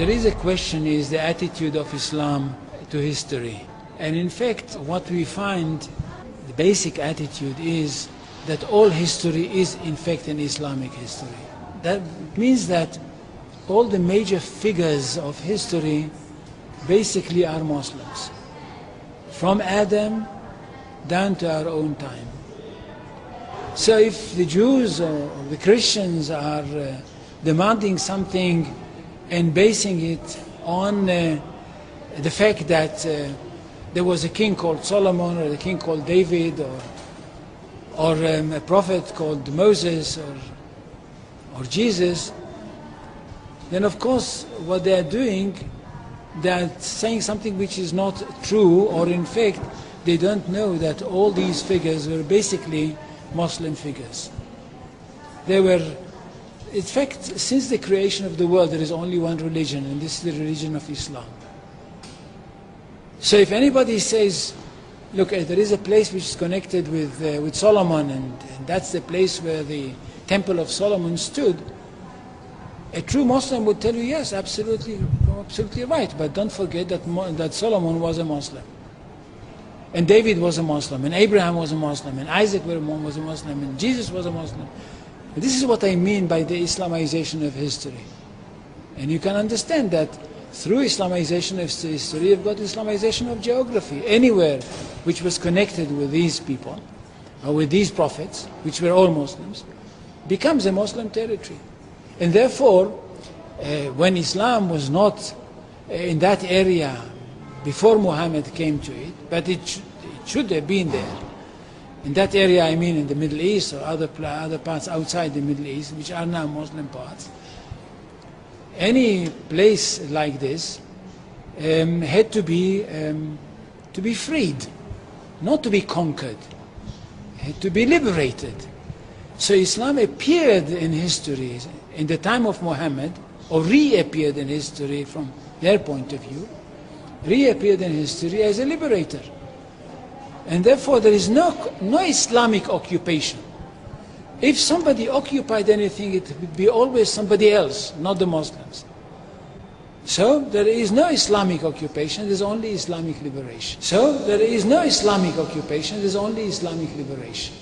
there is a question, is the attitude of Islam to history. And in fact, what we find, the basic attitude is that all history is in fact an Islamic history. That means that all the major figures of history basically are Muslims. From Adam down to our own time. So if the Jews or the Christians are demanding something and basing it on the fact that there was a king called Solomon, or a king called David, or a prophet called Moses, or Jesus, then of course what they are doing, they are saying something which is not true, or in fact they don't know that all these figures were basically Muslim figures. They were, in fact, since the creation of the world there is only one religion, and this is the religion of Islam. So if anybody says, look, there is a place which is connected with Solomon, and that's the place where the Temple of Solomon stood, a true Muslim would tell you, yes, absolutely right, but don't forget that Solomon was a Muslim. And David was a Muslim, and Abraham was a Muslim, and Isaac was a Muslim, and Jesus was a Muslim. And this is what I mean by the Islamization of history. And you can understand that through Islamization of history, you've got Islamization of geography. Anywhere which was connected with these people, or with these prophets, which were all Muslims, becomes a Muslim territory. And therefore, when Islam was not in that area before Muhammad came to it, but it should have been there. In that area, I mean in the Middle East or other parts outside the Middle East, which are now Muslim parts. Any place like this had to be freed, not to be conquered, had to be liberated. So Islam appeared in history in the time of Muhammad, or reappeared in history from their point of view, reappeared in history as a liberator. And therefore there is no Islamic occupation. If somebody occupied anything, it would be always somebody else, not the Muslims. So there is no Islamic occupation, there is only Islamic liberation. So there is no Islamic occupation, there is only Islamic liberation.